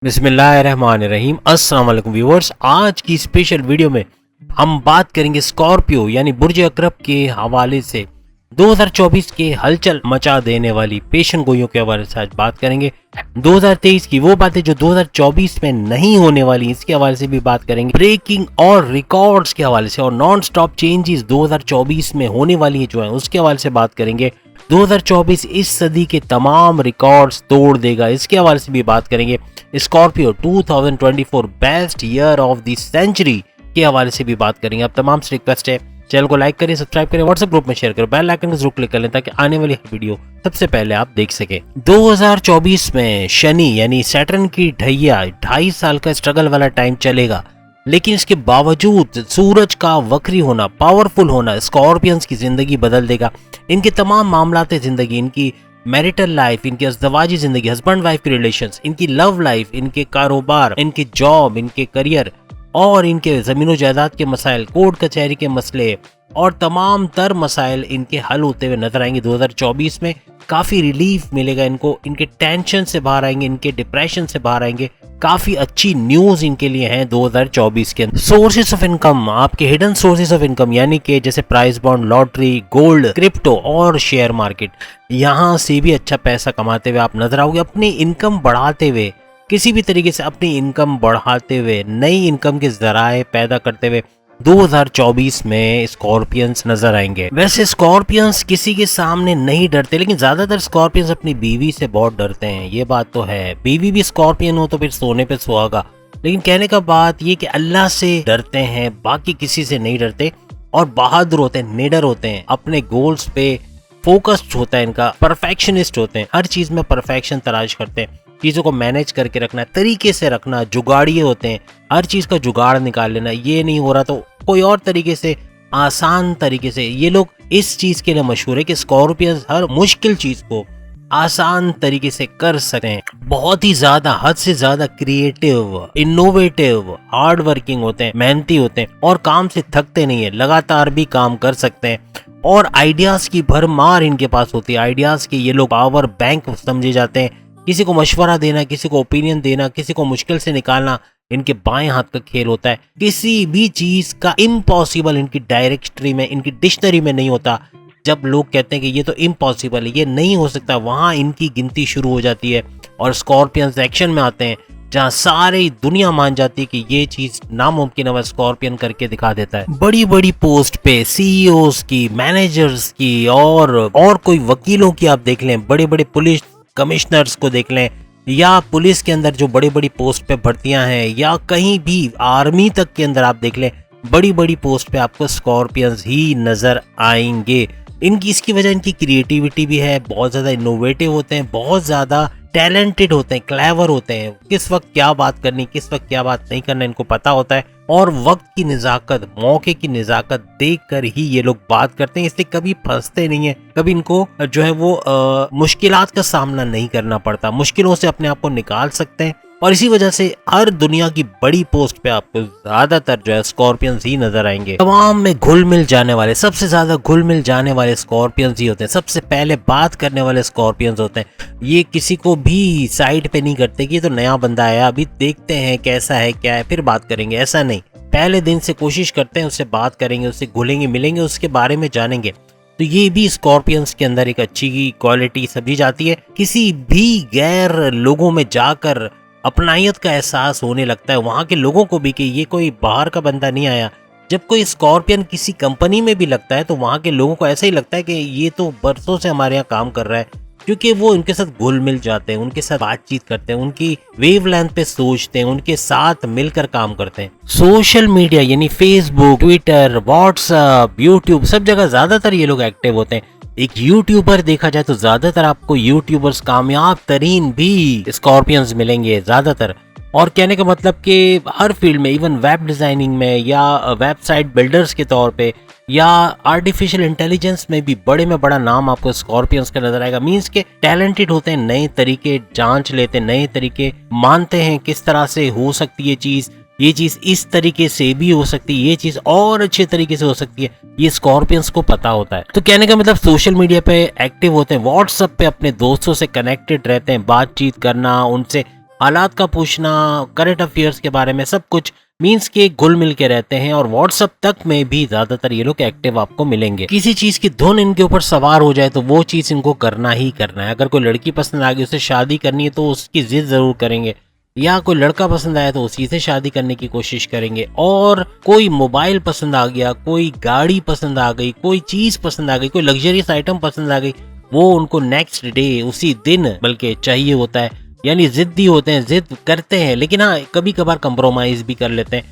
बिस्मिल्लाहिर्रहमानिर्रहीम। अस्सलाम वालेकुम व्यूअर्स, आज की स्पेशल वीडियो में हम बात करेंगे स्कॉर्पियो यानी बुर्ज अकरब के हवाले से 2024 के हलचल मचा देने वाली पेशन गोइयों के हवाले से आज बात करेंगे। 2023 की वो बातें जो 2024 में नहीं होने वाली, इसके हवाले से भी बात करेंगे। ब्रेकिंग और रिकॉर्ड्स के हवाले से और नॉन स्टॉप चेंजेस 2024 में होने वाली है जो है उसके हवाले से बात करेंगे। 2024 इस सदी के तमाम रिकॉर्ड्स तोड़ देगा, इसके हवाले से भी बात करेंगे। Scorpio 2024 best year of the century के हवाले से भी बात करेंगे। अब तमाम से रिक्वेस्ट है, चैनल को लाइक करें, सब्सक्राइब करें, व्हाट्सएप ग्रुप में शेयर करें, बेल आइकन को जरूर क्लिक कर लें ताकि आने वाली वीडियो सबसे पहले आप देख सके। 2024 में शनि यानी सैटर्न की ढैया 2.5 साल का स्ट्रगल वाला टाइम चलेगा, लेकिन इसके बावजूद सूरज का वक्री होना, पावरफुल होना स्कॉर्पियंस की जिंदगी बदल देगा। इनके तमाम मामलात जिंदगी, इनकी मैरिटल लाइफ, इनकी अज़दवाजी जिंदगी, हस्बैंड वाइफ की रिलेशंस, इनकी लव लाइफ, इनके कारोबार, इनकी जॉब, इनके करियर और इनके ज़मीन जायदाद के मसाइल, कोर्ट कचहरी के मसले और तमाम तर मसाइल इनके हल होते हुए नजर आएंगे। 2024 में काफ़ी रिलीफ मिलेगा इनको, इनके टेंशन से बाहर आएंगे, इनके डिप्रेशन से बाहर आएंगे। काफ़ी अच्छी न्यूज़ इनके लिए हैं 2024 के अंदर। सोर्सेस ऑफ इनकम, आपके हिडन सोर्सेस ऑफ इनकम यानी कि जैसे price bond, lottery, gold, crypto और शेयर मार्केट, यहाँ से भी अच्छा पैसा कमाते हुए आप नजर आओगे। अपनी इनकम बढ़ाते हुए, किसी भी तरीके से अपनी इनकम बढ़ाते हुए, नई इनकम के जराए पैदा करते हुए 2024 में स्कॉर्पियंस नजर आएंगे। वैसे स्कॉर्पियंस किसी के सामने नहीं डरते, लेकिन ज्यादातर स्कॉर्पियंस अपनी बीवी से बहुत डरते हैं, ये बात तो है। बीवी भी स्कॉर्पियन हो तो फिर सोने पे सुहागा, लेकिन कहने का बात ये कि अल्लाह से डरते हैं, बाकी किसी से नहीं डरते और बहादुर होते हैं, निडर होते हैं, अपने गोल्स पे फोकस्ड होता है इनका, परफेक्शनिस्ट होते हैं, हर चीज में परफेक्शन तलाश करते हैं, चीज़ों को मैनेज करके रखना, तरीके से रखना, जुगाड़िए होते हैं, हर चीज़ का जुगाड़ निकाल लेना। ये नहीं हो रहा तो कोई और तरीके से, आसान तरीके से, ये लोग इस चीज़ के लिए मशहूर है कि स्कॉर्पियंस हर मुश्किल चीज़ को आसान तरीके से कर सकते हैं। बहुत ही ज़्यादा, हद से ज़्यादा क्रिएटिव, इनोवेटिव, हार्ड वर्किंग होते हैं, मेहनती होते हैं और काम से थकते नहीं है, लगातार भी काम कर सकते हैं और आइडियाज़ की भरमार इनके पास होती है। आइडियाज़ के ये लोग पावर बैंक समझे जाते हैं। किसी को मशवरा देना, किसी को ओपिनियन देना, किसी को मुश्किल से निकालना इनके बाएं हाथ का खेल होता है। किसी भी चीज का इम्पॉसिबल इनकी डायरेक्टरी में, इनकी डिक्शनरी में नहीं होता। जब लोग कहते हैं कि ये तो इम्पॉसिबल है, ये नहीं हो सकता, वहां इनकी गिनती शुरू हो जाती है और स्कॉर्पियंस एक्शन में आते हैं जहां सारी दुनिया मान जाती है कि ये चीज नामुमकिन है, स्कॉर्पियन करके दिखा देता है। बड़ी बड़ी पोस्ट पे सीईओज की, मैनेजर्स की और कोई वकीलों की आप देख लें, बड़े बड़े पुलिस कमिश्नर्स को देख लें, या पुलिस के अंदर जो बड़ी बड़ी पोस्ट पे भर्तियां हैं, या कहीं भी आर्मी तक के अंदर आप देख लें, बड़ी बड़ी पोस्ट पे आपको स्कॉर्पियंस ही नजर आएंगे। इनकी इसकी वजह इनकी क्रिएटिविटी भी है, बहुत ज्यादा इनोवेटिव होते हैं, बहुत ज्यादा टैलेंटेड होते हैं, क्लेवर होते हैं। किस वक्त क्या बात करनी, किस वक्त क्या बात नहीं करना इनको पता होता है और वक्त की निजाकत, मौके की निजाकत देखकर ही ये लोग बात करते हैं, इसलिए कभी फंसते नहीं है, कभी इनको जो है वो मुश्किलात का सामना नहीं करना पड़ता, मुश्किलों से अपने आप को निकाल सकते हैं और इसी वजह से हर दुनिया की बड़ी पोस्ट पे आपको ज्यादातर जो है स्कॉर्पियंस ही नजर आएंगे। तमाम में घुल मिल जाने वाले, सबसे ज्यादा घुल मिल जाने वाले स्कॉर्पियंस ही होते हैं, सबसे पहले बात करने वाले स्कॉर्पियंस होते हैं। ये किसी को भी साइड पे नहीं करते कि ये तो नया बंदा आया, अभी देखते हैं कैसा है क्या है फिर बात करेंगे, ऐसा नहीं। पहले दिन से कोशिश करते हैं उससे बात करेंगे, उससे घुलेंगे मिलेंगे, उसके बारे में जानेंगे। तो ये भी स्कॉर्पियंस के अंदर एक अच्छी क्वालिटी समझी जाती है। किसी भी गैर लोगों में जाकर अपनायत का एहसास होने लगता है वहां के लोगों को भी कि ये कोई बाहर का बंदा नहीं आया। जब कोई स्कॉर्पियन किसी कंपनी में भी लगता है तो वहां के लोगों को ऐसा ही लगता है कि ये तो बरसों से हमारे यहाँ काम कर रहा है, क्योंकि वो उनके साथ घुल मिल जाते हैं, उनके साथ बातचीत करते हैं, उनकी वेवलेंथ पे सोचते हैं, उनके साथ मिलकर काम करते हैं। सोशल मीडिया यानी फेसबुक, ट्विटर, व्हाट्सएप, यूट्यूब, सब जगह ज्यादातर ये लोग एक्टिव होते हैं। एक यूट्यूबर देखा जाए तो ज्यादातर आपको यूट्यूबर्स कामयाब तरीन भी स्कॉर्पियंस मिलेंगे ज्यादातर। और कहने का मतलब कि हर फील्ड में, इवन वेब डिजाइनिंग में या वेबसाइट बिल्डर्स के तौर पे या आर्टिफिशियल इंटेलिजेंस में भी बड़े में बड़ा नाम आपको स्कॉर्पियंस का नजर आएगा। मींस के टैलेंटेड होते हैं, नए तरीके जांच लेते हैं, नए तरीके मानते हैं किस तरह से हो सकती है चीज, ये चीज इस तरीके से भी हो सकती है, ये चीज और अच्छे तरीके से हो सकती है, ये स्कॉर्पियंस को पता होता है। तो कहने का मतलब सोशल मीडिया पे एक्टिव होते हैं, व्हाट्सएप पे अपने दोस्तों से कनेक्टेड रहते हैं, बातचीत करना, उनसे हालात का पूछना, करंट अफेयर्स के बारे में सब कुछ, मीन्स के घुल मिल के रहते हैं। और व्हाट्सएप तक में भी ज्यादातर ये लोग एक्टिव आपको मिलेंगे। किसी चीज की धुन इनके ऊपर सवार हो जाए तो वो चीज इनको करना ही करना है। अगर कोई लड़की पसंद आ गई, उसे शादी करनी है तो उसकी जिद जरूर करेंगे, या कोई लड़का पसंद आया तो उसी से शादी करने की कोशिश करेंगे। और कोई मोबाइल पसंद आ गया, कोई गाड़ी पसंद आ गई, कोई चीज पसंद आ गई, कोई लग्जरियस आइटम पसंद आ गई, वो उनको नेक्स्ट डे, उसी दिन बल्कि चाहिए होता है। यानी जिद्दी होते हैं, जिद करते हैं, लेकिन हाँ कभी कभार कंप्रोमाइज भी कर लेते हैं।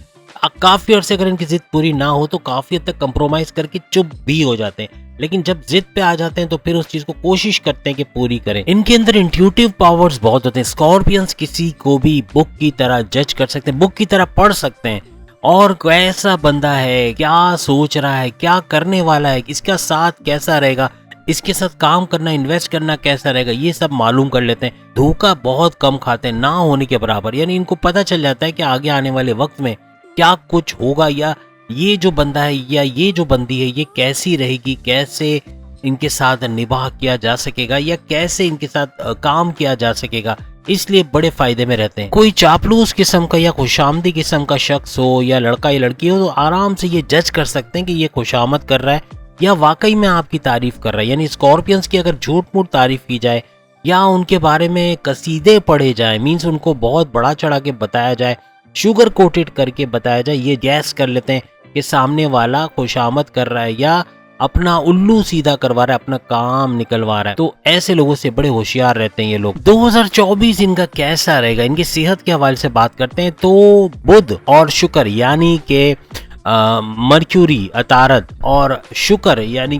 काफी अर्से अगर इनकी जिद पूरी ना हो तो काफी हद तक कंप्रोमाइज करके चुप भी हो जाते हैं। लेकिन जब जिद पे आ जाते हैं तो फिर उस चीज को कोशिश करते हैं कि पूरी करें। इनके अंदर इंट्यूटिव पावर्स बहुत होते हैं। स्कॉर्पियंस किसी को भी बुक की तरह जज कर सकते हैं, बुक की तरह पढ़ सकते हैं, और कैसा बंदा है, क्या सोच रहा है, क्या करने वाला है, इसका साथ कैसा रहेगा, इसके साथ काम करना, इन्वेस्ट करना कैसा रहेगा, ये सब मालूम कर लेते हैं। धोखा बहुत कम खाते हैं, ना होने के बराबर। यानी इनको पता चल जाता है कि आगे आने वाले वक्त में क्या कुछ होगा, या ये जो बंदा है या ये जो बंदी है ये कैसी रहेगी, कैसे इनके साथ निभाह किया जा सकेगा, या कैसे इनके साथ काम किया जा सकेगा। इसलिए बड़े फायदे में रहते हैं। कोई चापलूस किस्म का या खुशामदी किस्म का शख्स हो, या लड़का या लड़की हो, तो आराम से ये जज कर सकते हैं कि ये खुशामद कर रहा है या वाकई में आपकी तारीफ कर रहा है। यानी स्कॉर्पियंस की अगर झूठ मूठ तारीफ की जाए या उनके बारे में कसीदे पढ़े जाए, मीन्स उनको बहुत बड़ा चढ़ा के बताया जाए, शुगर कोटेड करके बताया जाए, ये गैस कर लेते हैं कि सामने वाला खुशामद कर रहा है या अपना उल्लू सीधा करवा रहा है, अपना काम निकलवा रहा है। तो ऐसे लोगों से बड़े होशियार रहते हैं ये लोग। 2024 इनका कैसा रहेगा, इनकी सेहत के हवाले से बात करते हैं तो बुध और शुक्र यानी के मर्क्यूरी अतारद और शुक्र यानी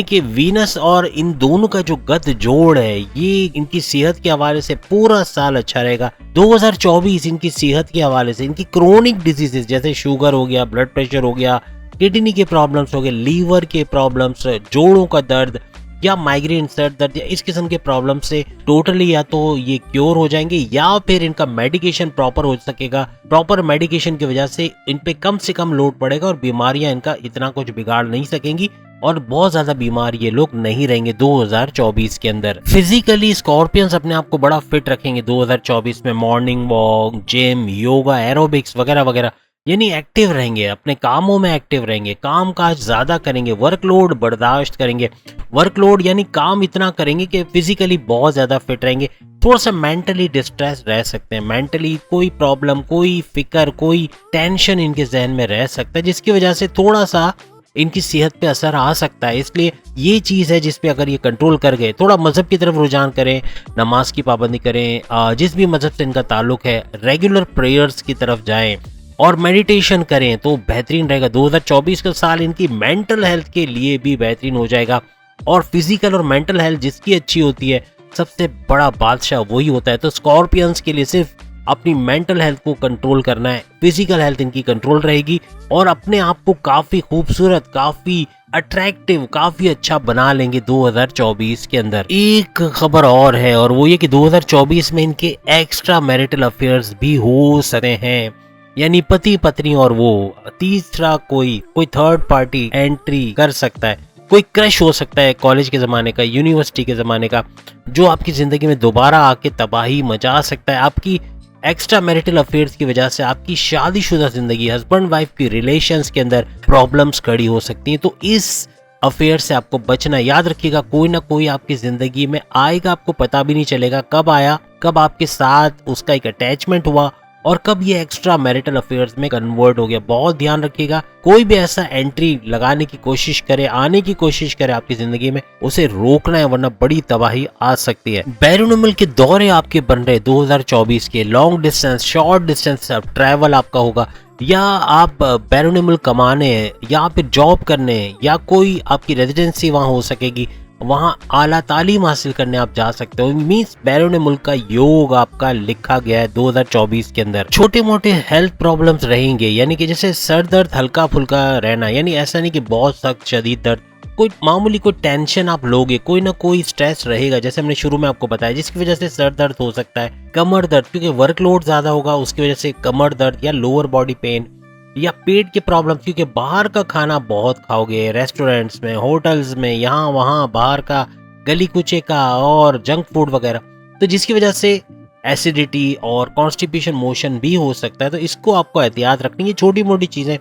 कि वीनस और इन दोनों का जो गत जोड़ है, ये इनकी सेहत के हवाले से पूरा साल अच्छा रहेगा। 2024 इनकी सेहत के हवाले से, इनकी क्रोनिक डिजीजेस जैसे शुगर हो गया, ब्लड प्रेशर हो गया, किडनी के प्रॉब्लम्स हो गए, लीवर के प्रॉब्लम्स, जोड़ों का दर्द या माइग्रेन, सर दर्द या इस किस्म के प्रॉब्लम से टोटली या तो ये क्योर हो जाएंगे, या फिर इनका मेडिकेशन प्रॉपर हो सकेगा। प्रॉपर मेडिकेशन की वजह से इन पे कम से कम लोड पड़ेगा और बीमारियां इनका इतना कुछ बिगाड़ नहीं सकेंगी, और बहुत ज्यादा बीमार ये लोग नहीं रहेंगे 2024 के अंदर। फिजिकली स्कॉर्पियंस अपने आप को बड़ा फिट रखेंगे 2024 में। Morning walk, gym, yoga, aerobics वगैरह वगैरह, यानी एक्टिव रहेंगे, अपने कामों में एक्टिव रहेंगे, काम काज ज्यादा करेंगे, वर्कलोड बर्दाश्त करेंगे। वर्कलोड यानी काम इतना करेंगे कि फिजिकली बहुत ज्यादा फिट रहेंगे। थोड़ा सा मेंटली डिस्ट्रेस रह सकते हैं, मेंटली कोई प्रॉब्लम, कोई फिक्र, कोई टेंशन इनके जहन में रह सकता है, जिसकी वजह से थोड़ा सा इनकी सेहत पे असर आ सकता है। इसलिए ये चीज है जिस पे अगर ये कंट्रोल कर गए, थोड़ा मजहब की तरफ रुझान करें, नमाज की पाबंदी करें, जिस भी मजहब से इनका ताल्लुक है, रेगुलर प्रेयर्स की तरफ जाएं और मेडिटेशन करें तो बेहतरीन रहेगा। 2024 का साल इनकी मेंटल हेल्थ के लिए भी बेहतरीन हो जाएगा। और फिजिकल और मेंटल हेल्थ जिसकी अच्छी होती है, सबसे बड़ा बादशाह वही होता है। तो स्कॉर्पियंस के लिए सिर्फ अपनी मेंटल हेल्थ को कंट्रोल करना है, फिजिकल हेल्थ इनकी कंट्रोल रहेगी, और अपने आप को काफी खूबसूरत, काफी अट्रैक्टिव, काफी अच्छा बना लेंगे 2024 के अंदर। एक खबर और है, और वो ये कि 2024 में इनके एक्स्ट्रा मैरिटल अफेयर्स भी हो सकते हैं, यानी पति पत्नी और वो तीसरा कोई थर्ड पार्टी एंट्री कर सकता है। कोई क्रश हो सकता है कॉलेज के ज़माने का, यूनिवर्सिटी के ज़माने का, जो आपकी ज़िंदगी में दोबारा आके तबाही मचा सकता है। आपकी एक्स्ट्रा मैरिटल अफेयर्स की वजह से आपकी शादीशुदा ज़िंदगी, हस्बैंड वाइफ की रिलेशंस के अंदर प्रॉब्लम्स खड़ी हो सकती हैं। तो इस अफेयर से आपको बचना। याद रखिएगा, कोई ना कोई आपकी ज़िंदगी में आएगा, आपको पता भी नहीं चलेगा कब आया, कब आपके साथ उसका एक अटैचमेंट हुआ और कब ये एक्स्ट्रा मैरिटल अफेयर्स में कन्वर्ट हो गया। बहुत ध्यान रखिएगा, कोई भी ऐसा एंट्री लगाने की कोशिश करे, आने की कोशिश करे आपकी जिंदगी में, उसे रोकना है, वरना बड़ी तबाही आ सकती है। बैरूनुमुल्क के दौरे आपके बन रहे 2024 के, long distance, short distance travel आपका होगा, या आप बैरूनुमुल्क कमाने या फिर जॉब करने, या कोई आपकी रेजिडेंसी वहां हो सकेगी, वहाँ आला तालीम हासिल करने आप जा सकते हो। मीन्स बैरूनुमुल्क का योग आपका लिखा गया है 2024 के अंदर। छोटे मोटे हेल्थ प्रॉब्लम्स रहेंगे, यानी कि जैसे सर दर्द हल्का फुल्का रहना, यानी ऐसा नहीं कि बहुत सख्त शदीद दर्द, कोई मामूली कोई टेंशन आप लोगे, कोई ना कोई स्ट्रेस रहेगा, जैसे हमने शुरू में आपको बताया, जिसकी वजह से सर दर्द हो सकता है, कमर दर्द, क्योंकि वर्कलोड ज्यादा होगा उसकी वजह से कमर दर्द या लोअर बॉडी पेन, या पेट के प्रॉब्लम, क्योंकि बाहर का खाना बहुत खाओगे, रेस्टोरेंट्स में, होटल्स में, यहाँ वहाँ बाहर का गली कुचे का और जंक फूड वगैरह, तो जिसकी वजह से एसिडिटी और कॉन्स्टिपेशन मोशन भी हो सकता है। तो इसको आपको एहतियात रखनी है, छोटी मोटी चीजें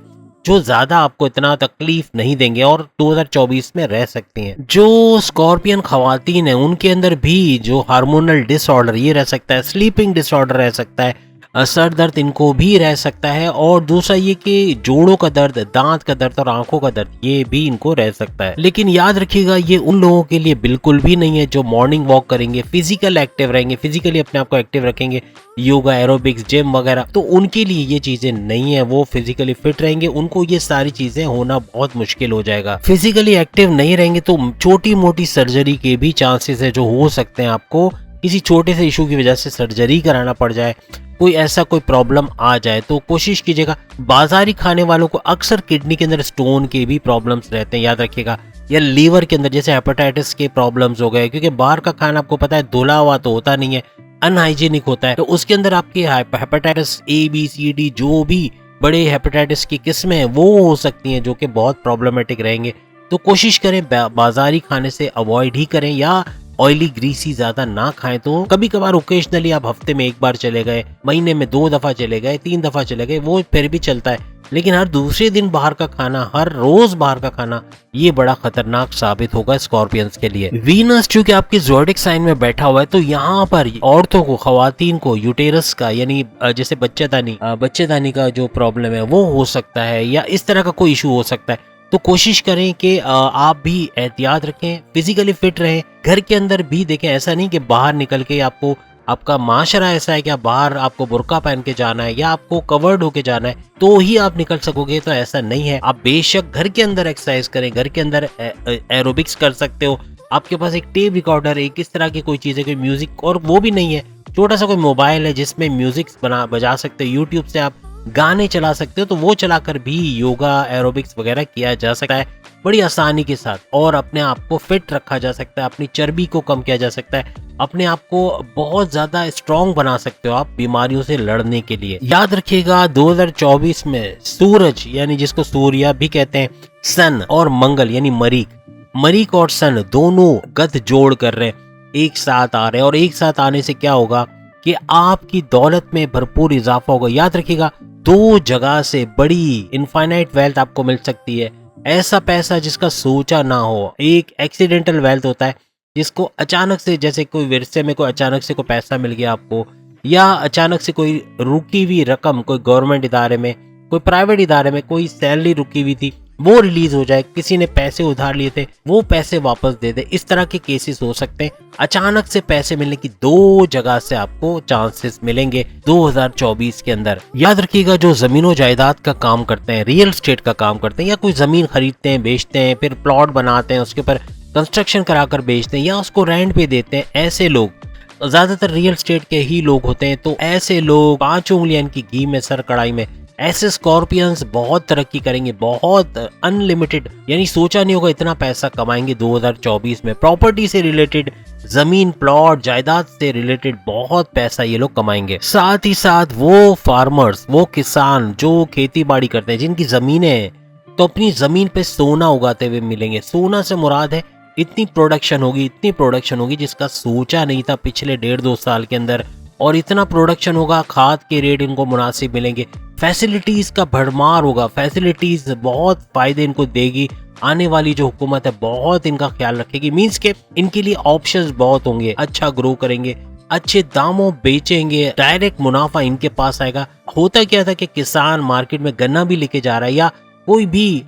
जो ज्यादा आपको इतना तकलीफ नहीं देंगे और 2024 में रह सकती हैं। जो स्कॉर्पियन खवातीन है उनके अंदर भी जो हार्मोनल डिसऑर्डर ये रह सकता है, स्लीपिंग डिसऑर्डर रह सकता है, सर दर्द इनको भी रह सकता है, और दूसरा ये कि जोड़ों का दर्द, दांत का दर्द और आंखों का दर्द ये भी इनको रह सकता है। लेकिन याद रखिएगा ये उन लोगों के लिए बिल्कुल भी नहीं है जो मॉर्निंग वॉक करेंगे, फिजिकल एक्टिव रहेंगे, फिजिकली अपने आप को एक्टिव रखेंगे, योगा, एरोबिक्स, जिम वगैरह, तो उनके लिए ये चीजें नहीं है। वो फिजिकली फिट रहेंगे, उनको ये सारी चीजें होना बहुत मुश्किल हो जाएगा। फिजिकली एक्टिव नहीं रहेंगे तो छोटी मोटी सर्जरी के भी चांसेस है जो हो सकते हैं, आपको किसी छोटे से इशू की वजह से सर्जरी कराना पड़ जाए, कोई ऐसा कोई प्रॉब्लम आ जाए। तो कोशिश कीजिएगा, बाजारी खाने वालों को अक्सर किडनी के अंदर स्टोन के भी प्रॉब्लम्स रहते हैं, याद रखिएगा, या लीवर के अंदर जैसे हेपेटाइटिस के प्रॉब्लम्स हो गए, क्योंकि बाहर का खाना आपको पता है धुला हुआ तो होता नहीं है, अनहाइजीनिक होता है, तो उसके अंदर आपकी hepatitis A B C D जो भी बड़े हेपेटाइटिस की किस्में हैं वो हो सकती हैं जो कि बहुत प्रॉब्लमेटिक रहेंगे। तो कोशिश करें बाजारी खाने से अवॉइड ही करें, या ऑयली ग्रीसी ज्यादा ना खाएं। तो कभी कभार ओकेजनली आप हफ्ते में एक बार चले गए, महीने में 2 दफा चले गए, 3 दफा चले गए, वो फिर भी चलता है, लेकिन हर दूसरे दिन बाहर का खाना, हर रोज बाहर का खाना, ये बड़ा खतरनाक साबित होगा स्कॉर्पियंस के लिए। वीनस चूंकि आपके ज़ोडिक साइन में बैठा हुआ है, तो यहाँ पर औरतों को, खवातीन को यूटेरस का यानी जैसे बच्चेदानी का जो प्रॉब्लम है वो हो सकता है, या इस तरह का कोई इशू हो सकता है। तो कोशिश करें कि आप भी एहतियात रखें, फिजिकली फिट रहें, घर के अंदर भी देखें। ऐसा नहीं कि बाहर निकल के आपको, आपका माशरा ऐसा है कि आप बाहर आपको बुर्का पहन के जाना है या आपको कवर्ड होके जाना है तो ही आप निकल सकोगे, तो ऐसा नहीं है। आप बेशक घर के अंदर एक्सरसाइज करें, घर के अंदर एरोबिक्स कर सकते हो। आपके पास एक टेप रिकॉर्डर, एक इस तरह की कोई चीज़ है, कोई म्यूजिक, और वो भी नहीं है, छोटा सा कोई मोबाइल है जिसमें म्यूजिक बजा सकते हो, यूट्यूब से आप गाने चला सकते हो, तो वो चलाकर भी योगा, एरोबिक्स वगैरह किया जा सकता है बड़ी आसानी के साथ, और अपने आप को फिट रखा जा सकता है, अपनी चर्बी को कम किया जा सकता है, अपने आप को बहुत ज्यादा स्ट्रॉन्ग बना सकते हो आप बीमारियों से लड़ने के लिए। याद रखिएगा 2024 में सूरज यानी जिसको सूर्य भी कहते हैं, सन और मंगल यानी मरीक और सन दोनों गत जोड़ कर रहे हैं, एक साथ आ रहे हैं, और एक साथ आने से क्या होगा कि आपकी दौलत में भरपूर इजाफा होगा। याद रखिएगा 2 जगह से बड़ी इनफाइनाइट वेल्थ आपको मिल सकती है, ऐसा पैसा जिसका सोचा ना हो। एक एक्सीडेंटल वेल्थ होता है जिसको अचानक से, जैसे कोई विरसे में कोई अचानक से कोई पैसा मिल गया आपको, या अचानक से कोई रुकी हुई रकम कोई गवर्नमेंट इदारे में, कोई प्राइवेट इदारे में कोई सैलरी रुकी हुई थी वो रिलीज हो जाए, किसी ने पैसे उधार लिए थे वो पैसे वापस दे दे, इस तरह के केसेस हो सकते हैं। अचानक से पैसे मिलने की 2 जगह से आपको चांसेस मिलेंगे 2024 के अंदर। याद रखिएगा जो जमीनों जायदाद का काम करते हैं, रियल स्टेट का काम करते हैं, या कोई जमीन खरीदते हैं, बेचते हैं, फिर प्लॉट बनाते हैं, उसके ऊपर कंस्ट्रक्शन कराकर बेचते हैं या उसको रेंट पे देते हैं, ऐसे लोग ज्यादातर रियल स्टेट के ही लोग होते हैं। तो ऐसे लोग 5 उंगलियां की घी में सर कढ़ाई में, ऐसे स्कॉर्पियंस बहुत तरक्की करेंगे, बहुत अनलिमिटेड, यानी सोचा नहीं होगा इतना पैसा कमाएंगे 2024 में। प्रॉपर्टी से रिलेटेड, जमीन, प्लॉट, जायदाद से रिलेटेड बहुत पैसा ये लोग कमाएंगे। साथ ही साथ वो फार्मर्स, वो किसान जो खेती बाड़ी करते हैं, जिनकी जमीनें हैं, तो अपनी जमीन पे सोना उगाते हुए मिलेंगे। सोना से मुराद है इतनी प्रोडक्शन होगी जिसका सोचा नहीं था पिछले 1.5-2 साल के अंदर, और इतना प्रोडक्शन होगा, खाद के रेट इनको मुनासिब मिलेंगे, फैसिलिटीज का भरमार होगा, फैसिलिटीज बहुत फायदे इनको देगी। आने वाली जो हुकूमत है बहुत इनका ख्याल रखेगी, मींस के इनके लिए ऑप्शंस बहुत होंगे, अच्छा ग्रो करेंगे, अच्छे दामों बेचेंगे, डायरेक्ट मुनाफा इनके पास आएगा। होता क्या था कि किसान मार्केट में गन्ना भी लेके जा रहा है या कोई भी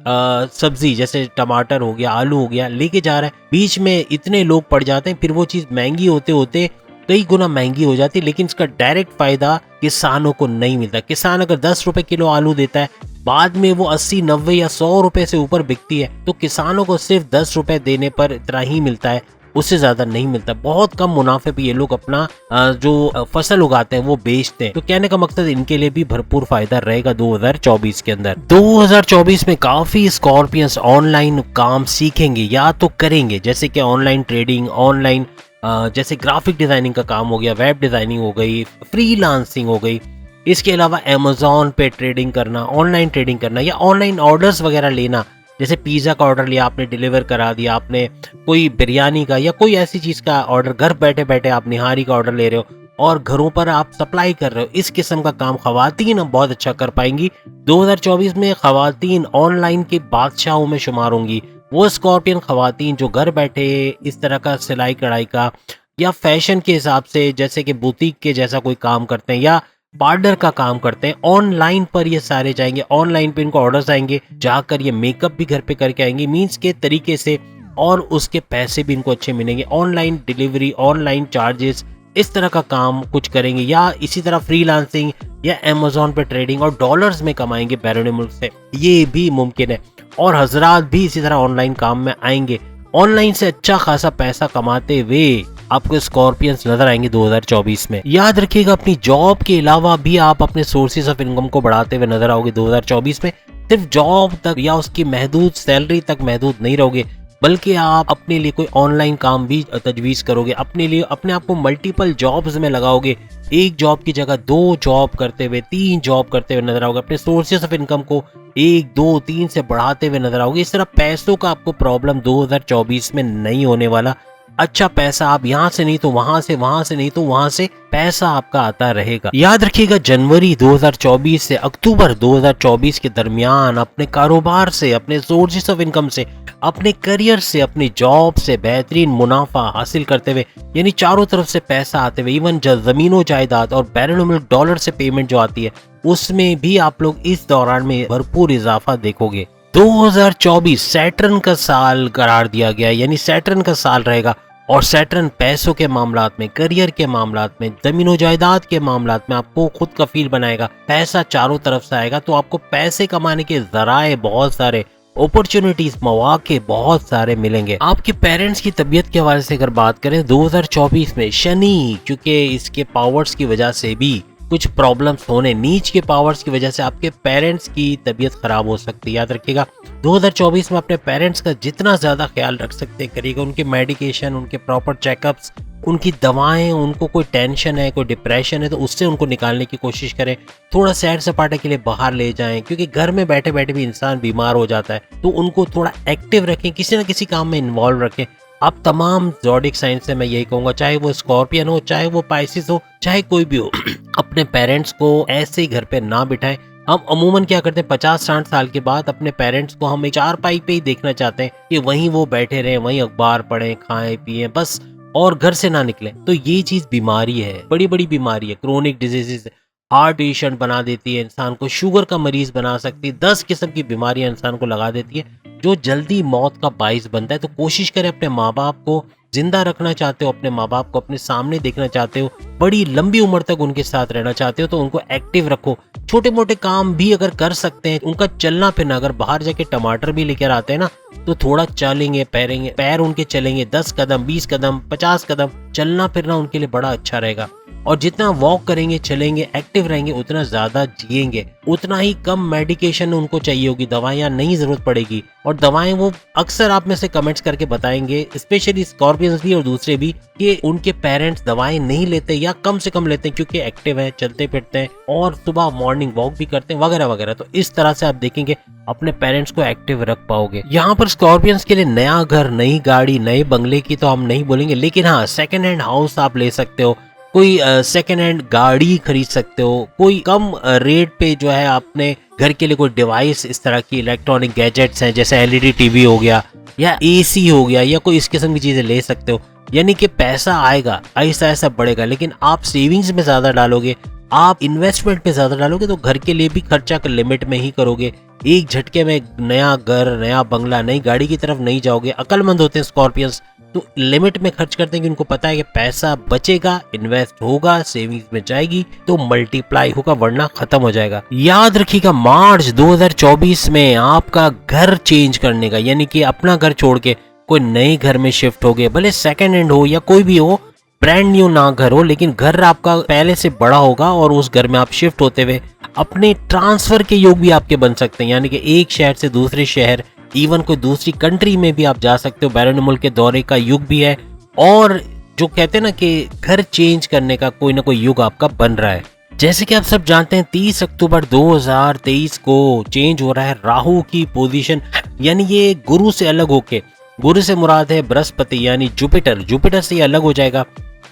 सब्जी जैसे टमाटर हो गया, आलू हो गया, लेके जा रहा है, बीच में इतने लोग पड़ जाते हैं, फिर वो चीज महंगी होते होते कई गुना महंगी हो जाती है, लेकिन इसका डायरेक्ट फायदा किसानों को नहीं मिलता। किसान अगर 10 रुपए किलो आलू देता है, बाद में वो 80, 90 या 100 रुपए से ऊपर बिकती है, तो किसानों को सिर्फ 10 रुपए देने पर इतना ही मिलता है, उससे ज्यादा नहीं मिलता। बहुत कम मुनाफे पे ये लोग अपना जो फसल उगाते हैं वो बेचते हैं। तो कहने का मकसद इनके लिए भी भरपूर फायदा रहेगा 2024 के अंदर। 2024 में काफी स्कॉर्पियंस ऑनलाइन काम सीखेंगे या तो करेंगे, जैसे कि ऑनलाइन ट्रेडिंग, ऑनलाइन जैसे ग्राफिक डिजाइनिंग का काम हो गया, वेब डिजाइनिंग हो गई, फ्रीलांसिंग हो गई, इसके अलावा अमेज़न पे ट्रेडिंग करना, ऑनलाइन ट्रेडिंग करना या ऑनलाइन ऑर्डर्स वगैरह लेना, जैसे पिज़्ज़ा का ऑर्डर लिया, आपने डिलीवर करा दिया, आपने कोई बिरयानी का या कोई ऐसी चीज़ का ऑर्डर, घर बैठे बैठे आप निहारी का ऑर्डर ले रहे हो और घरों पर आप सप्लाई कर रहे हो, इस किस्म का काम खवातीन अब बहुत अच्छा कर पाएंगी। 2024 में खवातीन ऑनलाइन के बादशाहों में शुमार होंगी। वो स्कॉर्पियन खवातीन जो घर बैठे इस तरह का सिलाई कढ़ाई का या फैशन के हिसाब से, जैसे कि बुटीक के जैसा कोई काम करते हैं या पार्लर का काम करते हैं, ऑनलाइन पर ये सारे जाएंगे, ऑनलाइन पे इनको ऑर्डर्स आएंगे, जाकर ये मेकअप भी घर पे करके आएंगे मीन्स के तरीके से, और उसके पैसे भी इनको अच्छे मिलेंगे। ऑनलाइन डिलीवरी, ऑनलाइन चार्जेस, इस तरह का काम कुछ करेंगे, या इसी तरह फ्रीलांसिंग या अमेज़न पे ट्रेडिंग और डॉलर्स में कमाएंगे बैरून मुल्क से, ये भी मुमकिन है। और हजरात भी इसी तरह ऑनलाइन काम में आएंगे, ऑनलाइन से अच्छा खासा पैसा कमाते हुए आपको स्कॉर्पियंस नजर आएंगे 2024 में। याद रखिएगा, अपनी जॉब के अलावा भी आप अपने सोर्सेज ऑफ इनकम को बढ़ाते हुए नजर आओगे 2024 में। सिर्फ जॉब तक या उसकी महदूद सैलरी तक महदूद नहीं रहोगे, बल्कि आप अपने लिए कोई ऑनलाइन काम भी तजवीज करोगे, अपने लिए अपने आप को मल्टीपल जॉब्स में लगाओगे, एक जॉब की जगह 2 जॉब करते हुए, 3 जॉब करते हुए नजर आओगे, अपने सोर्सेज ऑफ इनकम को 1, 2, 3 से बढ़ाते हुए नजर आओगे। इस तरह पैसों का आपको प्रॉब्लम 2024 में नहीं होने वाला। अच्छा पैसा आप यहाँ से नहीं तो वहां से, वहां से नहीं तो वहां से पैसा आपका आता रहेगा। याद रखिएगा, जनवरी 2024 से अक्टूबर 2024 के दरमियान अपने कारोबार से, अपने सोर्सेस ऑफ इनकम से, अपने करियर से, अपनी जॉब से बेहतरीन मुनाफा हासिल करते हुए, यानी चारों तरफ से पैसा आते हुए, इवन जमीनों जायदाद और बैरून मुल्क डॉलर से पेमेंट जो आती है, उसमें भी आप लोग इस दौरान में भरपूर इजाफा देखोगे। 2024 सैटर्न का साल करार दिया गया है, यानी सैटर्न का साल रहेगा, और सैटर्न पैसों के मामलात में, करियर के मामलात में, जमीनों जायदाद के मामलात में आपको खुद कफील बनाएगा। पैसा चारों तरफ से आएगा, तो आपको पैसे कमाने के जराए बहुत सारे, अपॉर्चुनिटीज, मौके बहुत सारे मिलेंगे। आपके पेरेंट्स की तबीयत के हवाले से अगर बात करें, 2024 में शनि, क्योंकि इसके पावर्स की वजह से भी कुछ प्रॉब्लम्स होने, नीच के पावर्स की वजह से आपके पेरेंट्स की तबीयत खराब हो सकती है। याद रखिएगा, 2024 में अपने पेरेंट्स का जितना ज्यादा ख्याल रख सकते हैं करिएगा, उनके मेडिकेशन, उनके प्रॉपर चेकअप्स, उनकी दवाएं, उनको कोई टेंशन है, कोई डिप्रेशन है तो उससे उनको निकालने की कोशिश करें। थोड़ा सैर सपाटे के लिए बाहर ले जाएं, क्योंकि घर में बैठे बैठे भी इंसान बीमार हो जाता है, तो उनको थोड़ा एक्टिव रखें, किसी न किसी काम में इन्वॉल्व रखें। आप तमाम ज़ोडिक साइन से मैं यही कहूँगा, चाहे वो स्कॉर्पियन हो, चाहे वो पाइसिस हो, चाहे कोई भी हो, अपने पेरेंट्स को ऐसे ही घर पे ना बिठाएं। हम अमूमन क्या करते हैं, 50-60 साल के बाद अपने पेरेंट्स को हम एक चारपाई पे ही देखना चाहते हैं कि वहीं वो बैठे रहें, वहीं अखबार पढ़ें, खाएं पिएं बस, और घर से ना निकलें। तो ये चीज़ बीमारी है, बड़ी बड़ी बीमारी है, क्रोनिक डिजीजेस, हार्ट पेशेंट बना देती है इंसान को, शुगर का मरीज बना सकती है, 10 किस्म की बीमारियां इंसान को लगा देती है, जो जल्दी मौत का बाइस बनता है। तो कोशिश करें, अपने माँ बाप को जिंदा रखना चाहते हो, अपने माँ बाप को अपने सामने देखना चाहते हो, बड़ी लंबी उम्र तक उनके साथ रहना चाहते हो, तो उनको एक्टिव रखो। छोटे मोटे काम भी अगर कर सकते हैं, उनका चलना फिरना, अगर बाहर जाके टमाटर भी लेकर आते हैं ना, तो थोड़ा चलेंगे, पैर उनके चलेंगे, 10 कदम, 20 कदम, 50 कदम चलना फिरना उनके लिए बड़ा अच्छा रहेगा। और जितना वॉक करेंगे, चलेंगे, एक्टिव रहेंगे, उतना ज्यादा जिएंगे, उतना ही कम मेडिकेशन उनको चाहिए होगी, दवाइयाँ नहीं जरूरत पड़ेगी। और दवाएं वो अक्सर आप में से कमेंट्स करके बताएंगे, स्पेशली स्कॉर्पियंस भी और दूसरे भी, कि उनके पेरेंट्स दवाएं नहीं लेते या कम से कम लेते हैं, क्योंकि एक्टिव हैं, चलते फिरते हैं और सुबह मॉर्निंग वॉक भी करते हैं वगैरह वगैरह। तो इस तरह से आप देखेंगे अपने पेरेंट्स को एक्टिव रख पाओगे। यहाँ पर स्कॉर्पियंस के लिए नया घर, नई गाड़ी, नए बंगले की तो हम नहीं बोलेंगे, लेकिन हाँ, सेकेंड हैंड हाउस आप ले सकते हो, कोई सेकेंड हैंड गाड़ी खरीद सकते हो, कोई कम रेट पे जो है अपने घर के लिए कोई डिवाइस, इस तरह की इलेक्ट्रॉनिक गैजेट्स हैं, जैसे एलईडी टीवी हो गया या एसी हो गया, या कोई इस किस्म की चीजें ले सकते हो। यानी कि पैसा आएगा, ऐसा ऐसा बढ़ेगा, लेकिन आप सेविंग्स में ज्यादा डालोगे, आप इन्वेस्टमेंट पे ज्यादा डालोगे, तो घर के लिए भी खर्चा लिमिट में ही करोगे। एक झटके में नया घर, नया बंगला, नई गाड़ी की तरफ नहीं जाओगे। अक्लमंद होते हैं स्कॉर्पियंस, तो लिमिट में खर्च करते हैं कि उनको पता है कि पैसा बचेगा, इन्वेस्ट होगा, सेविंग्स में जाएगी तो मल्टीप्लाई होगा, वरना खत्म हो जाएगा। याद रखिएगा, मार्च 2024 में आपका घर चेंज करने का, यानी कि अपना घर छोड़ के कोई नए घर में शिफ्ट हो गए, भले सेकेंड हैंड हो या कोई भी हो, ब्रांड न्यू ना घर हो, लेकिन घर आपका पहले से बड़ा होगा और उस घर में आप शिफ्ट होते हुए अपने ट्रांसफर के योग भी आपके बन सकते हैं, यानी कि एक शहर से दूसरे शहर, इवन कोई दूसरी कंट्री में भी आप जा सकते हो। बैरून मुल्क के दौरे का युग भी है, और जो कहते हैं ना कि घर चेंज करने का कोई ना कोई युग आपका बन रहा है। जैसे कि आप सब जानते हैं, 30 अक्टूबर 2023 को चेंज हो रहा है राहु की पोजीशन यानी ये गुरु से अलग होके, गुरु से मुराद है बृहस्पति यानी जुपिटर, जुपिटर से ये अलग हो जाएगा।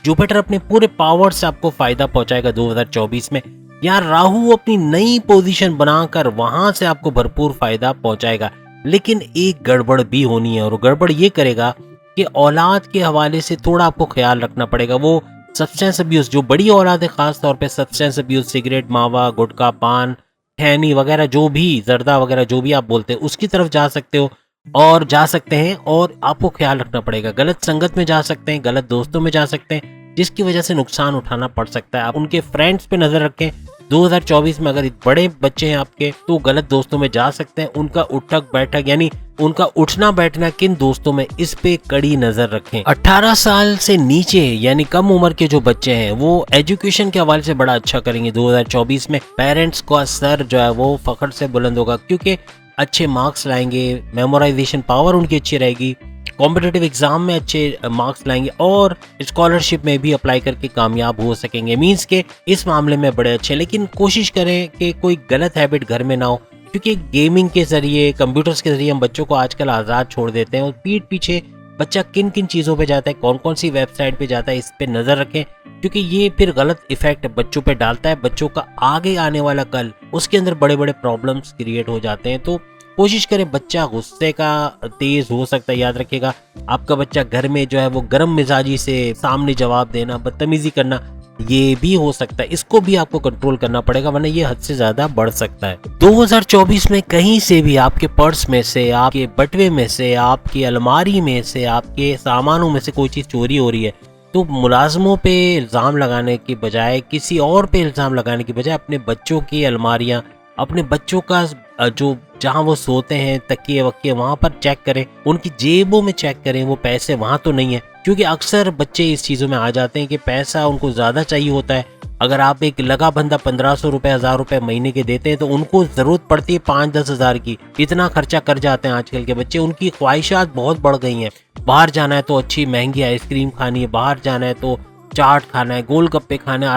जुपिटर अपने पूरे पावर से आपको फायदा पहुंचाएगा 2024 में। यहाँ राहु अपनी नई पोजीशन बनाकर वहां से आपको भरपूर फायदा पहुंचाएगा। लेकिन एक गड़बड़ भी होनी है, और गड़बड़ ये करेगा कि औलाद के हवाले से थोड़ा आपको ख्याल रखना पड़ेगा। वो सब्सटेंस अब्यूज, जो बड़ी औलाद है खास तौर पे सब्सटेंस अब्यूज, सिगरेट, मावा, गुटखा, पान, खैनी वगैरह, जो भी जर्दा वगैरह जो भी आप बोलते हैं उसकी तरफ जा सकते हो और जा सकते हैं। और आपको ख्याल रखना पड़ेगा, गलत संगत में जा सकते हैं, गलत दोस्तों में जा सकते हैं, जिसकी वजह से नुकसान उठाना पड़ सकता है। आप उनके फ्रेंड्स पे नजर रखें। 2024 में अगर बड़े बच्चे हैं आपके तो गलत दोस्तों में जा सकते हैं। उनका उठक बैठक यानी उनका उठना बैठना किन दोस्तों में, इस पे कड़ी नजर रखें। 18 साल से नीचे यानी कम उम्र के जो बच्चे हैं वो एजुकेशन के हवाले से बड़ा अच्छा करेंगे 2024 में। पेरेंट्स का सर जो है वो फखर से बुलंद होगा, क्योंकि अच्छे मार्क्स लाएंगे, मेमोराइजेशन पावर उनकी अच्छी रहेगी, कॉम्पिटिटिव एग्जाम में अच्छे मार्क्स लाएंगे और स्कॉलरशिप में भी अप्लाई करके कामयाब हो सकेंगे। मींस के इस मामले में बड़े अच्छे। लेकिन कोशिश करें कि कोई गलत हैबिट घर में ना हो, क्योंकि गेमिंग के जरिए, कंप्यूटर्स के जरिए हम बच्चों को आजकल आज़ाद छोड़ देते हैं और पीठ पीछे बच्चा किन किन चीज़ों पे जाता है, कौन कौन सी वेबसाइट पे जाता है, इस पे नज़र रखें, क्योंकि ये फिर गलत इफेक्ट बच्चों पे डालता है। बच्चों का आगे आने वाला कल, उसके अंदर बड़े बड़े प्रॉब्लम्स क्रिएट हो जाते हैं। तो कोशिश करें, बच्चा गुस्से का तेज हो सकता है, याद रखिएगा। आपका बच्चा घर में जो है वो गर्म मिजाजी से सामने जवाब देना, बदतमीजी करना, ये भी हो सकता है। इसको भी आपको कंट्रोल करना पड़ेगा, वरना ये हद से ज्यादा बढ़ सकता है। 2024 में कहीं से भी आपके पर्स में से, आपके बटवे में से, आपकी अलमारी में से, आपके सामानों में से कोई चीज चोरी हो रही है, तो मुलाजमों पे इल्जाम लगाने की बजाय, किसी और पे इल्जाम लगाने की बजाय, अपने बच्चों की अलमारियां, अपने बच्चों का जो जहां वो सोते हैं, तकिए वकिए, वहां पर चेक करें, उनकी जेबों में चेक करें वो पैसे वहां तो नहीं है। क्योंकि अक्सर बच्चे इस चीजों में आ जाते हैं कि पैसा उनको ज्यादा चाहिए होता है। अगर आप एक लगा बंदा 1500 रुपए, 1000 रुपए महीने के देते हैं तो उनको जरूरत पड़ती है 5-10 हजार की। इतना खर्चा कर जाते हैं आजकल के बच्चे। उनकी ख्वाहिशात बहुत बढ़ गई हैं। बाहर जाना है तो अच्छी महंगी आइसक्रीम खानी है, बाहर जाना है तो चाट खाना है, गोलगप्पे खाने।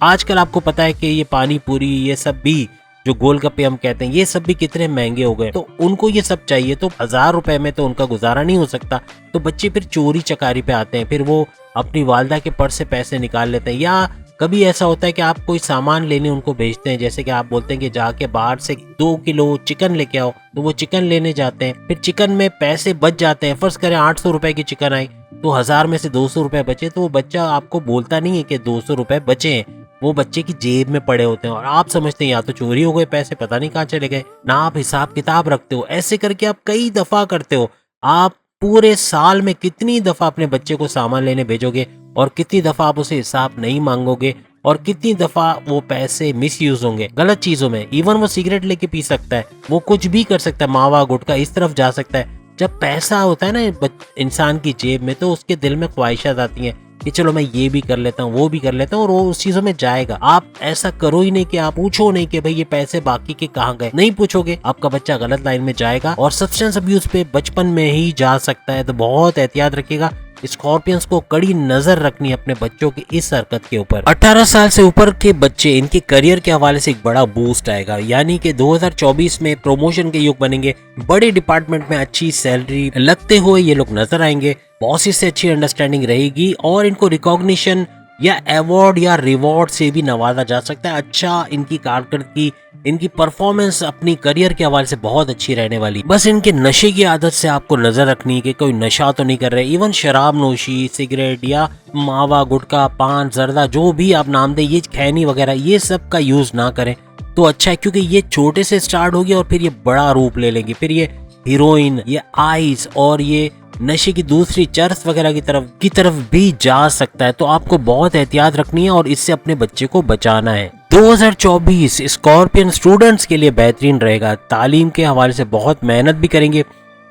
आजकल आपको पता है कि ये पानी पूरी, ये सब भी जो गोलगप्पे हम कहते हैं, ये सब भी कितने महंगे हो गए। तो उनको ये सब चाहिए, तो 1000 रुपए में तो उनका गुजारा नहीं हो सकता। तो बच्चे फिर चोरी चकारी पे आते हैं, फिर वो अपनी वालदा के पर्स से पैसे निकाल लेते हैं। या कभी ऐसा होता है कि आप कोई सामान लेने उनको भेजते हैं, जैसे कि आप बोलते हैं कि जाके बाहर से 2 किलो चिकन लेके आओ, तो वो चिकन लेने जाते हैं, फिर चिकन में पैसे बच जाते हैं। फर्ज करें 800 रुपए की चिकन आई, तो 1000 में से 200 रुपए बचे, तो वो बच्चा आपको बोलता नहीं है कि 200 रुपए बचे हैं, वो बच्चे की जेब में पड़े होते हैं और आप समझते हैं या तो चोरी हो गए पैसे, पता नहीं कहाँ चले गए। ना आप हिसाब किताब रखते हो। ऐसे करके आप कई दफा करते हो। आप पूरे साल में कितनी दफा अपने बच्चे को सामान लेने भेजोगे और कितनी दफा आप उसे हिसाब नहीं मांगोगे और कितनी दफा वो पैसे मिसयूज होंगे गलत चीजों में। इवन वो सिगरेट लेके पी सकता है, वो कुछ भी कर सकता है, मावा गुटखा इस तरफ जा सकता है। जब पैसा होता है ना इंसान की जेब में, तो उसके दिल में ख्वाहिशात आती हैं कि चलो मैं ये भी कर लेता हूँ, वो भी कर लेता हूँ, और वो उस चीजों में जाएगा। आप ऐसा करो ही नहीं कि आप पूछो नहीं कि भाई ये पैसे बाकी के कहाँ गए। नहीं पूछोगे, आपका बच्चा गलत लाइन में जाएगा और सब्सटेंस अब्यूज पे बचपन में ही जा सकता है। तो बहुत एहतियात रखिएगा। स्कॉर्पियंस को कड़ी नजर रखनी है अपने बच्चों की इस हरकत के ऊपर। 18 साल से ऊपर के बच्चे, इनके करियर के हवाले से एक बड़ा बूस्ट आएगा, यानी कि 2024 में प्रमोशन के युग बनेंगे। बड़े डिपार्टमेंट में अच्छी सैलरी लगते हुए ये लोग नजर आएंगे। बॉसेस से अच्छी अंडरस्टैंडिंग रहेगी और इनको रिकॉग्निशन या अवार्ड या रिवॉर्ड से भी नवाजा जा सकता है। अच्छा, इनकी कारकर्दगी, इनकी परफॉर्मेंस अपनी करियर के हवाले से बहुत अच्छी रहने वाली। बस इनके नशे की आदत से आपको नजर रखनी है कि कोई नशा तो नहीं कर रहे। इवन शराब नोशी, सिगरेट या मावा गुटखा, पान, जर्दा, जो भी आप नाम दे, ये खैनी वगैरह, ये सब का यूज ना करें तो अच्छा है, क्योंकि ये छोटे से स्टार्ट होगी और फिर ये बड़ा रूप ले लेंगे। फिर ये हीरोइन, ये आइस और ये नशे की दूसरी चरस वगैरह की तरफ भी जा सकता है। तो आपको बहुत एहतियात रखनी है और इससे अपने बच्चे को बचाना है। 2024 स्कॉर्पियन स्टूडेंट्स के लिए बेहतरीन रहेगा। तालीम के हवाले से बहुत मेहनत भी करेंगे,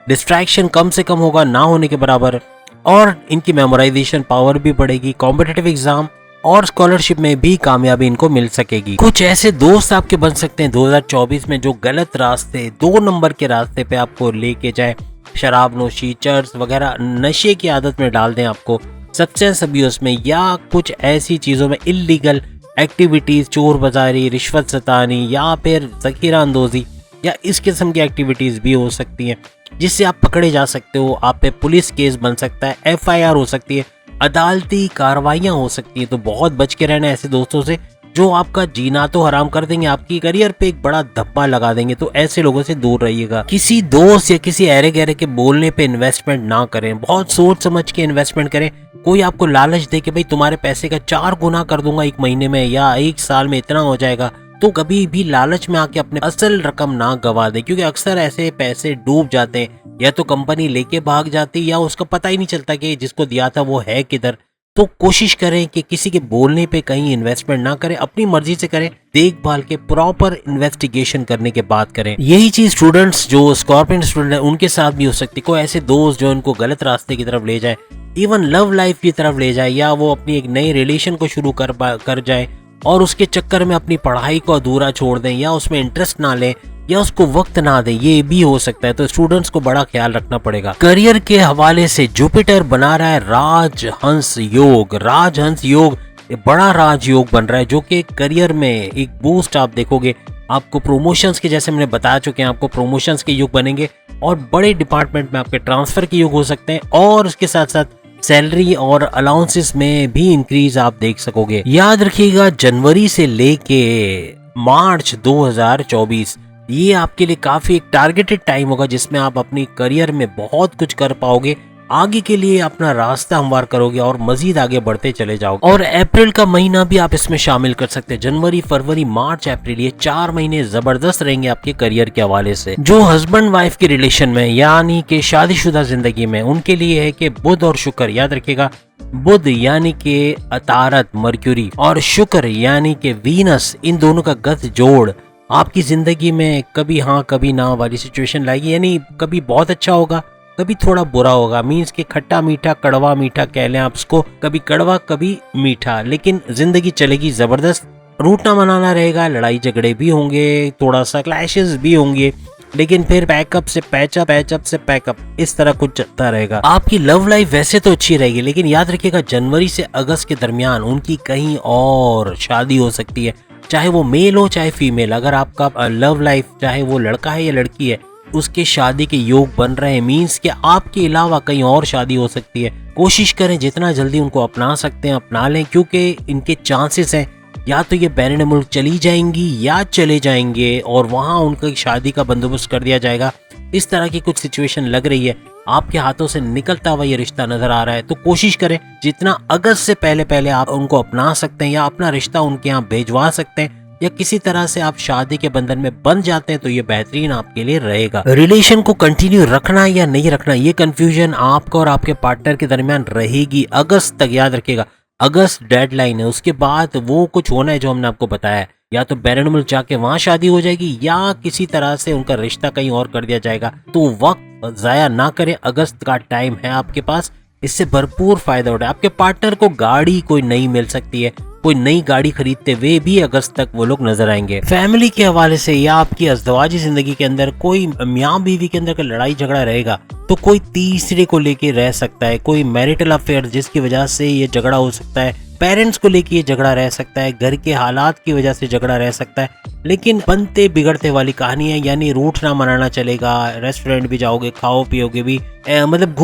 डिस्ट्रैक्शन कम से कम होगा, ना होने के बराबर, और इनकी मेमोराइजेशन पावर भी बढ़ेगी। कॉम्पिटिटिव एग्जाम और स्कॉलरशिप में भी कामयाबी इनको मिल सकेगी। कुछ ऐसे दोस्त आपके बन सकते हैं 2024 में जो गलत रास्ते, 2 नंबर के रास्ते पे आपको लेके जाए, शराब नोशी, चर्स वगैरह, नशे की आदत में डाल दें आपको, सब्सटेंस अब्यूज में या कुछ ऐसी चीजों में, इल्लीगल एक्टिविटीज, चोर बाजारी, रिश्वत सतानी या फिर जखीरा अंदोजी या इस किस्म की एक्टिविटीज भी हो सकती हैं। जिससे आप पकड़े जा सकते हो, आप पे पुलिस केस बन सकता है, FIR हो सकती है, अदालती कार्रवाइयां हो सकती है। तो बहुत बच के रहना ऐसे दोस्तों से जो आपका जीना तो हराम कर देंगे, आपकी करियर पे एक बड़ा धब्बा लगा देंगे। तो ऐसे लोगों से दूर रहिएगा। किसी दोस्त या किसी ऐरे गहरे के बोलने पे इन्वेस्टमेंट ना करें, बहुत सोच समझ के इन्वेस्टमेंट करें। कोई आपको लालच दे कि भाई तुम्हारे पैसे का 4 गुना कर दूंगा 1 महीने में या 1 साल में इतना हो जाएगा, तो कभी भी लालच में आके अपने असल रकम ना गवा दे, क्योंकि अक्सर ऐसे पैसे डूब जाते हैं, या तो कंपनी लेके भाग जाती या उसका पता ही नहीं चलता कि जिसको दिया था वो है किधर। तो कोशिश करें कि किसी के बोलने पे कहीं इन्वेस्टमेंट ना करें, अपनी मर्जी से करें, देखभाल के प्रॉपर इन्वेस्टिगेशन करने के बाद करें। यही चीज स्टूडेंट्स जो स्कॉर्पियन स्टूडेंट है उनके साथ भी हो सकती है। कोई ऐसे दोस्त जो उनको गलत रास्ते की तरफ ले जाए, इवन लव लाइफ की तरफ ले जाए, या वो अपनी एक नई रिलेशन को शुरू कर जाए और उसके चक्कर में अपनी पढ़ाई को अधूरा छोड़ दें, या उसमें इंटरेस्ट ना लें, या उसको वक्त ना दें, ये भी हो सकता है। तो स्टूडेंट्स को बड़ा ख्याल रखना पड़ेगा। करियर के हवाले से जुपिटर बना रहा है राजहंस योग। राजहंस योग बड़ा राजयोग बन रहा है, जो कि करियर में एक बूस्ट आप देखोगे। आपको प्रमोशंस के, जैसे मैंने बता चुके हैं, आपको प्रमोशंस के योग बनेंगे और बड़े डिपार्टमेंट में आपके ट्रांसफर के योग हो सकते हैं, और उसके साथ साथ सैलरी और अलाउंसेस में भी इंक्रीज आप देख सकोगे। याद रखिएगा, जनवरी से लेके मार्च 2024 ये आपके लिए काफी एक टारगेटेड टाइम होगा, जिसमें आप अपनी करियर में बहुत कुछ कर पाओगे, आगे के लिए अपना रास्ता हमवार करोगे और मजीद आगे बढ़ते चले जाओगे। और अप्रैल का महीना भी आप इसमें शामिल कर सकते हैं। जनवरी, फरवरी, मार्च, अप्रैल, ये 4 महीने जबरदस्त रहेंगे आपके करियर के हवाले से। जो हस्बैंड वाइफ के रिलेशन में यानी कि शादीशुदा जिंदगी में, उनके लिए है कि बुध और शुक्र, याद रखिएगा, बुध यानी कि अतारत मर्क्यूरी और शुक्र यानी कि वीनस, इन दोनों का गत जोड़ आपकी जिंदगी में कभी हाँ कभी ना वाली सिचुएशन लाएगी। यानी कभी बहुत अच्छा होगा, कभी थोड़ा बुरा होगा। मीन्स के खट्टा मीठा, कड़वा मीठा कह लें आप उसको, कभी कड़वा कभी मीठा, लेकिन जिंदगी चलेगी जबरदस्त। रूठना मनाना रहेगा, लड़ाई झगड़े भी होंगे, थोड़ा सा क्लैशेस भी होंगे, लेकिन फिर पैकअप से पैचअप, पैचअप से पैकअप, इस तरह कुछ चलता रहेगा। आपकी लव लाइफ वैसे तो अच्छी रहेगी, लेकिन याद रखिएगा जनवरी से अगस्त के दरमियान उनकी कहीं और शादी हो सकती है, चाहे वो मेल हो चाहे फीमेल। अगर आपका लव लाइफ, चाहे वो लड़का है या लड़की है, उसके शादी के योग बन रहे हैं, मीन्स कि आपके अलावा कहीं और शादी हो सकती है। कोशिश करें जितना जल्दी उनको अपना सकते हैं अपना लें, क्योंकि इनके चांसेस हैं या तो ये बैरून मुल्क चली जाएंगी या चले जाएंगे और वहां उनकी शादी का बंदोबस्त कर दिया जाएगा। इस तरह की कुछ सिचुएशन लग रही है, आपके हाथों से निकलता हुआ ये रिश्ता नजर आ रहा है। तो कोशिश करें जितना अगस्त से पहले आप उनको अपना सकते हैं या अपना रिश्ता उनके यहाँ भेजवा सकते हैं, या किसी तरह से आप शादी के बंधन में बंध जाते हैं, तो ये बेहतरीन आपके लिए रहेगा। रिलेशन को कंटिन्यू रखना या नहीं रखना, ये कंफ्यूजन आपका और आपके पार्टनर के दरमियान रहेगी अगस्त तक। याद रखिएगा, अगस्त डेडलाइन है, उसके बाद वो कुछ होना है जो हमने आपको बताया है। या तो बैरून मुल्क जाके वहां शादी हो जाएगी, या किसी तरह से उनका रिश्ता कहीं और कर दिया जाएगा। तो वक्त जाया ना करें, अगस्त का टाइम है आपके पास, इससे भरपूर फायदा उठाए। आपके पार्टनर को गाड़ी कोई नई मिल सकती है, कोई नई गाड़ी खरीदते हुए भी अगस्त तक वो लोग नजर आएंगे। फैमिली के हवाले से या आपकी अज़दवाजी जिंदगी के अंदर कोई मियाँ बीवी के अंदर का लड़ाई झगड़ा रहेगा, तो कोई तीसरे को लेके रह सकता है, कोई मैरिटल अफेयर जिसकी वजह से ये झगड़ा हो सकता है, पेरेंट्स को लेके ये झगड़ा रह सकता है, घर के हालात की वजह से झगड़ा रह सकता है। लेकिन बनते बिगड़ते वाली कहानी है, यानी रूठना मनाना चलेगा, रेस्टोरेंट भी जाओगे, खाओ पियोगे भी, मतलब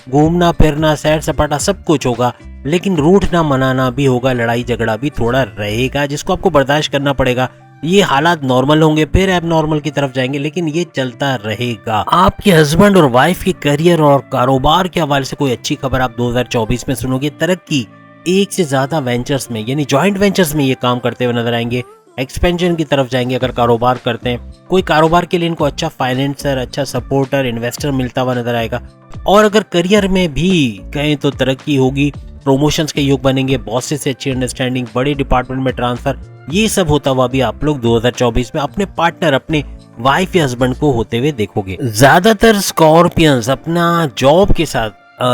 घूमना फिरना, सैर सपाटा सब कुछ होगा, लेकिन रूठना मनाना भी होगा, लड़ाई झगड़ा भी थोड़ा रहेगा, जिसको आपको बर्दाश्त करना पड़ेगा। ये हालात नॉर्मल होंगे, फिर एब नॉर्मल की तरफ जाएंगे, लेकिन ये चलता रहेगा। आपके हस्बैंड और वाइफ के करियर और कारोबार के हवाले से कोई अच्छी खबर आप 2024 में सुनोगे। तरक्की, एक से ज्यादा वेंचर्स में यानी जॉइंट वेंचर्स में ये काम करते हुए नजर आएंगे, एक्सपेंशन की तरफ जाएंगे। अगर कारोबार करते हैं, कोई कारोबार के लिए इनको अच्छा फाइनेंसर, अच्छा सपोर्टर, इन्वेस्टर मिलता हुआ नजर आएगा। और अगर करियर में भी कहें तो तरक्की होगी, प्रमोशंस के योग बनेंगे, बॉसेस से अच्छी अंडरस्टैंडिंग, बड़े डिपार्टमेंट में ट्रांसफर, ये सब होता हुआ भी आप लोग 2024 में अपने पार्टनर, अपने वाइफ या हस्बैंड को होते हुए देखोगे। ज्यादातर स्कॉर्पियंस अपना जॉब के साथ,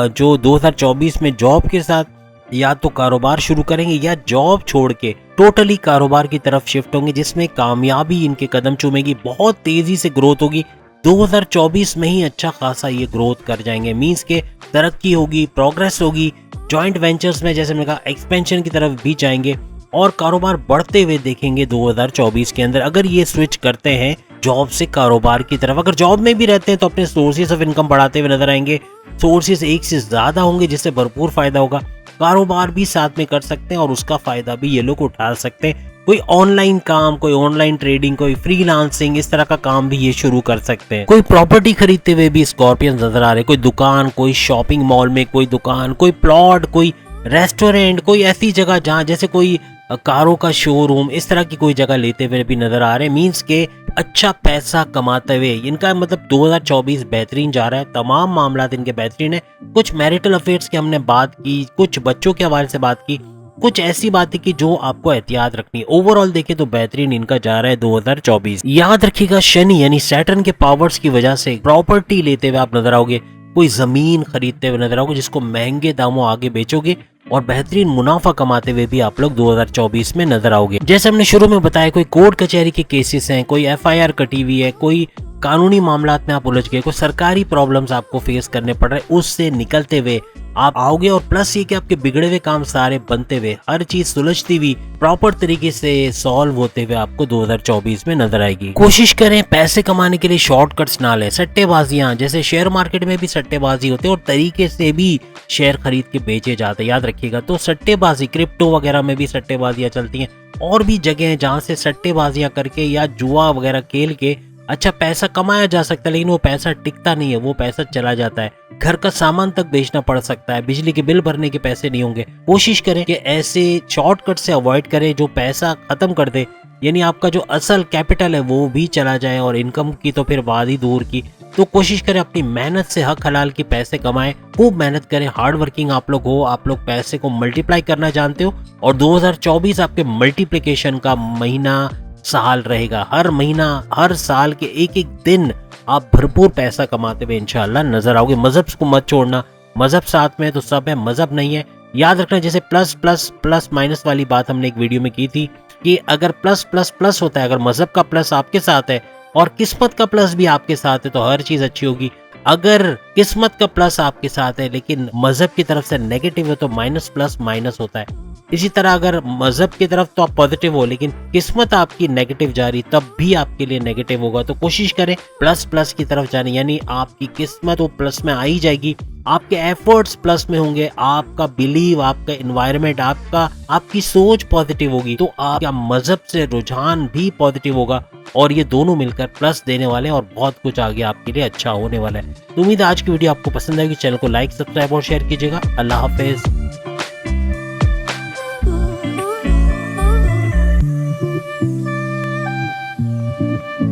जो 2024 में जॉब के साथ या तो कारोबार शुरू करेंगे या जॉब छोड़ के टोटली कारोबार की तरफ शिफ्ट होंगे, जिसमें कामयाबी इनके कदम चूमेगी, बहुत तेजी से ग्रोथ होगी। 2024 में ही अच्छा खासा ये ग्रोथ कर जाएंगे, मींस के तरक्की होगी, प्रोग्रेस होगी। जॉइंट वेंचर्स में जैसे मैंने कहा एक्सपेंशन की तरफ भी जाएंगे और कारोबार बढ़ते हुए देखेंगे 2024 के अंदर। अगर ये स्विच करते हैं जॉब से कारोबार की तरफ। अगर जॉब में भी रहते हैं तो अपने सोर्सेज ऑफ इनकम बढ़ाते हुए नजर आएंगे। सोर्सेज एक से ज्यादा होंगे जिससे भरपूर फायदा होगा। कारोबार भी साथ में कर सकते हैं और उसका फायदा भी ये लोग उठा सकते हैं। कोई ऑनलाइन काम, कोई ऑनलाइन ट्रेडिंग, कोई फ्रीलांसिंग, इस तरह का काम भी ये शुरू कर सकते हैं। कोई प्रॉपर्टी खरीदते हुए भी स्कॉर्पियन नजर आ रहे हैं। कोई दुकान, कोई शॉपिंग मॉल में कोई दुकान, कोई प्लॉट, कोई रेस्टोरेंट, कोई ऐसी जगह जहाँ जैसे कोई कारों का शोरूम, इस तरह की कोई जगह लेते हुए भी नजर आ रहे हैं। मीन्स के अच्छा पैसा कमाते हुए इनका मतलब 2024 बेहतरीन जा रहा है। तमाम मामला इनके बेहतरीन है। कुछ मैरिटल अफेयर्स की हमने बात की, कुछ बच्चों के हवाले से बात की, कुछ ऐसी बातें की जो आपको एहतियात रखनी है। ओवरऑल देखें तो बेहतरीन इनका जा रहा है 2024। याद रखिएगा शनि यानी सैटर्न के पावर्स की वजह से प्रॉपर्टी लेते हुए आप नजर आओगे। कोई जमीन खरीदते हुए नजर आओगे जिसको महंगे दामों आगे बेचोगे और बेहतरीन मुनाफा कमाते हुए भी आप लोग 2024 में नजर आओगे। जैसे हमने शुरू में बताया, कोई कोर्ट कचहरी के केसेस हैं, कोई FIR कटी हुई है, कोई कानूनी मामलात में आप उलझ गए, कोई सरकारी प्रॉब्लम्स आपको फेस करने पड़ रहे, उससे निकलते हुए आप आओगे। और प्लस ये कि आपके बिगड़े हुए काम सारे बनते हुए, हर चीज सुलझती हुई, प्रॉपर तरीके से सॉल्व होते हुए आपको 2024 में नजर आएगी। कोशिश करें पैसे कमाने के लिए शॉर्टकट्स ना लें। सट्टेबाजियां, जैसे शेयर मार्केट में भी सट्टेबाजी होते हैं और तरीके से भी शेयर खरीद के बेचे जाते हैं, याद रखिएगा। तो सट्टेबाजी, क्रिप्टो वगैरह में भी सट्टेबाजियां चलती हैं और भी जगह हैं जहाँ से सट्टेबाजियां करके या जुआ वगैरह खेल के अच्छा पैसा कमाया जा सकता है। लेकिन वो पैसा टिकता नहीं है, वो पैसा चला जाता है। घर का सामान तक बेचना पड़ सकता है, बिजली के बिल भरने के पैसे नहीं होंगे। कोशिश करें कि ऐसे शॉर्टकट से अवॉइड करें जो पैसा खत्म कर दे, यानी आपका जो असल कैपिटल है वो भी चला जाए और इनकम की तो फिर बात ही दूर की। तो कोशिश करें अपनी मेहनत से हक हलाल की पैसे कमाएं, खूब मेहनत करें, हार्ड वर्किंग आप लोग हो, आप लोग पैसे को मल्टीप्लाई करना जानते हो और 2024 आपके मल्टीप्लिकेशन का महीना साल रहेगा। हर महीना, हर साल के एक एक दिन आप भरपूर पैसा कमाते हुए इंशाल्लाह नजर आओगे। मजहब को मत छोड़ना, मजहब साथ में तो सब है, मजहब नहीं है। याद रखना, जैसे प्लस प्लस प्लस माइनस वाली बात हमने एक वीडियो में की थी कि अगर प्लस प्लस प्लस होता है, अगर मजहब का प्लस आपके साथ है और किस्मत का प्लस भी आपके साथ है तो हर चीज अच्छी होगी। अगर किस्मत का प्लस आपके साथ है लेकिन मजहब की तरफ से नेगेटिव है तो माइनस प्लस माइनस होता है। इसी तरह अगर मजहब की तरफ तो आप पॉजिटिव हो लेकिन किस्मत आपकी नेगेटिव जा रही तब भी आपके लिए नेगेटिव होगा। तो कोशिश करें प्लस प्लस की तरफ जाने, यानी आपकी किस्मत वो प्लस में आ ही जाएगी। आपके एफर्ट्स प्लस में होंगे, आपका बिलीव, आपका एनवायरनमेंट, आपकी सोच पॉजिटिव होगी तो आपका मजहब से रुझान भी पॉजिटिव होगा और ये दोनों मिलकर प्लस देने वाले हैं और बहुत कुछ आगे आपके लिए अच्छा होने वाला है। तो उम्मीद है आज की वीडियो आपको पसंद आएगी। चैनल को लाइक, सब्सक्राइब और शेयर कीजिएगा। अल्लाह हाफिज।